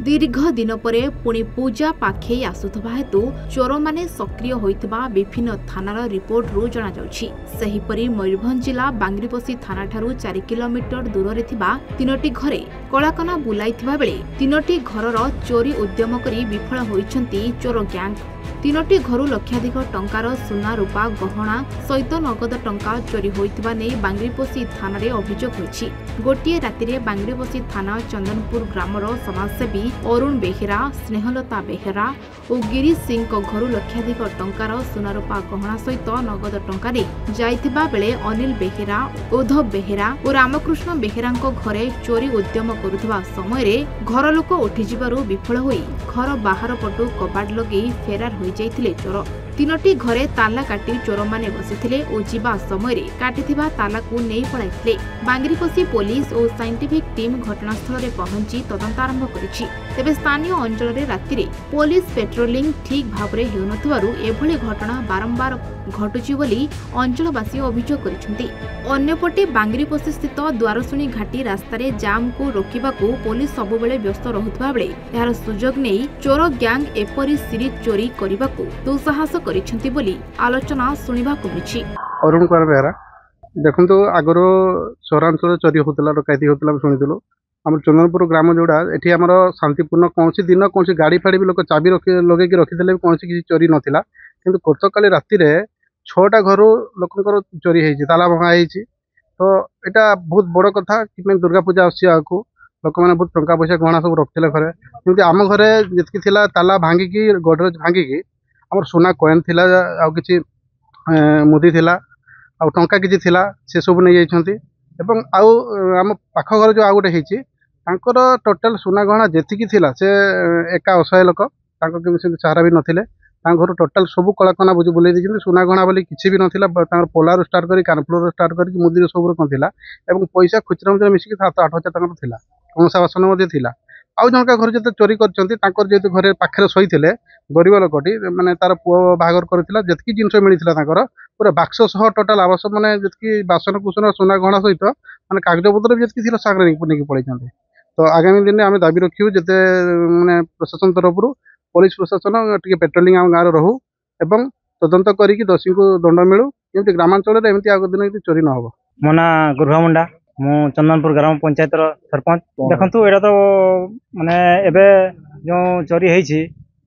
दीर्घ दिन पर पुणी पूजा पाखे आसुवा हेतु चोर मैंने सक्रिय होता विभिन्न थानार रिपोर्टरू जनापरी मयूरभंज जिला बांग्रिपोषी थाना 4 किलोमीटर दूर में तीनोटी घरे कलाकना बुलाई बेले तीनोटी घरर चोरी उद्यम कर विफल होती चोर ग्यांग। तीनोटी घरू लक्षाधिक टंकार सुना रूपा गहना सहित नगद टंका चोरी होइतिबा नै बांग्रिपोषी थाना अभियोग होइछि। गोटे राति बांग्रिपोषी थाना चंदनपुर ग्रामर समाजसेवी अरुण बेहेरा, स्नेहलता बेहेरा और गिरीश सिंह घरू लक्षाधिक टंकार सुना रूपा गहना सहित नगद टंका जाइतिबा बेले अनिल बेहेरा, उद्धव बेहेरा और रामकृष्ण बेहेरा घरे चोरी उद्यम करुवा समय घर लोक उठिजिबारु विफल होई घर बाहर पटु कबाट लगे फेरार हो जाइथिले चोर। तीनोटी घरे ताला काटी चोर माने बसिथिले और जीवा समय काटिथिबा ताला को नहीं पळाइथिले। बांग्रिपोषी पुलिस और साइंटिफिक टीम घटनास्थल में पहुंची तदंत आरंभ करिछि। तेबे स्थानीय अंचल रे राति पुलिस पेट्रोलिंग ठीक भाव में हेउनथिबारु एभली घटना बारंबार घटुछि बोली अंचलवासी अभियोग करिसेंति। अन्यपटे बांग्रिपोषी स्थित द्वारसुणी घाटी रास्तार जाम को रोकिबाकू पुलिस सबुबेले व्यस्त रहुथिबा बेले यार सुजोग नै चोर ग्यांग एपरी सीरीज चोरी करिबाकू दुस्साहस करिसेंति बोली आलोचना सुनिबाकू मिछि। अरुण कुमार बेहरा देखंतु आगरो सहरांचल चोरी होतला डकैती होतला सुनिदलो। आम चंदनपुर ग्राम जोड़ा एठी हमर शांतिपूर्ण कौन दिन कौन गाड़ी फाड़ी भी लोक चाबी लगे रखिदे कौन किसी चोरी नथिला, किंतु गतकाली राति 6टा घर लोकंकर चोरी होती ताला भंगा होती। तो यहाँ बहुत बड़ कथा कि दुर्गा पूजा आगे लोक मैंने बहुत टंका पैसा गहना सब रखते घरे। जमी आम घरे जी ताला भांगिकी गडरेज भांगिकी आम सुना कॉइन थिला आउ किछि मुदी थिला आउ टंका किछि थिला से सब नहीं जाइछंती। एवं आउ आम पाख घर जो आउ गोटे होइछि तांकर टोटल सुना गहना जेतिकी थिला से एका असहाय लोक तांको सहारा भी नथिले। घर टोटाल सब कलाकना बुझी बुले दी सुना गहना बोली किसी भी नाला पोलार स्टार्ट कर कानफुल स्टार्ट कर मुदी सब कौन था और पैसा खुचरा मुचरा मिसिक 7-8 हजार था। कंसा बासन आउ जनका घर जो चोरी कर जेहतु घरे पाखे शोते गरीब लोकटी मैंने तार पुओ बाहागर करथिला जेतकी जिनस मिलता पूरा बाक्स सह टोटाल आवास मैंने जी बासन कुसन सुना गहना सहित मैंने कागजपत्र भी जी सागर नहीं पड़े। तो आगामी दिन में आम दाबी रखू जिते मैंने प्रशासन तरफ पुलिस प्रशासन टे पेट्रोलिंग आम गाँव रहू एवं तदंत करी दोषी को दंड मिलू जमी ग्रामांचल एमती आग दिन चोरी न हो। मो ना गुरुहा मुंडा मु चंदनपुर ग्राम पंचायत सरपंच। देखु एटा तो माने एबे जो चोरी होइछि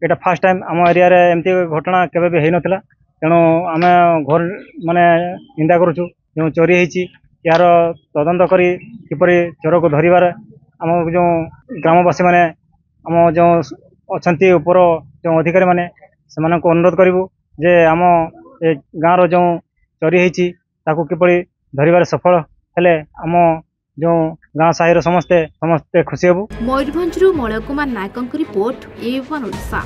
एटा फर्स्ट टाइम आम एरिया रे एमती घटना केबे भी हेइ नथिला। तेणु आम घर माने निंदा करूछु जो चोरी होइछि यार तदंत करी किपरि चोर को धरिबार आम जो ग्रामवासी माने आम जो अछंती ऊपर जो अधिकारी माने सेमान को अनुरोध करिवु जे आम ए गाँव रो जो चोरी होइछि ताको किपरि धरिबार सफल हेले आम जो गाँव साहिर समस्ते खुशी हेबु। मयूरभंजरू मलय कुमार नायकंक रिपोर्ट, A1 ओडिशा।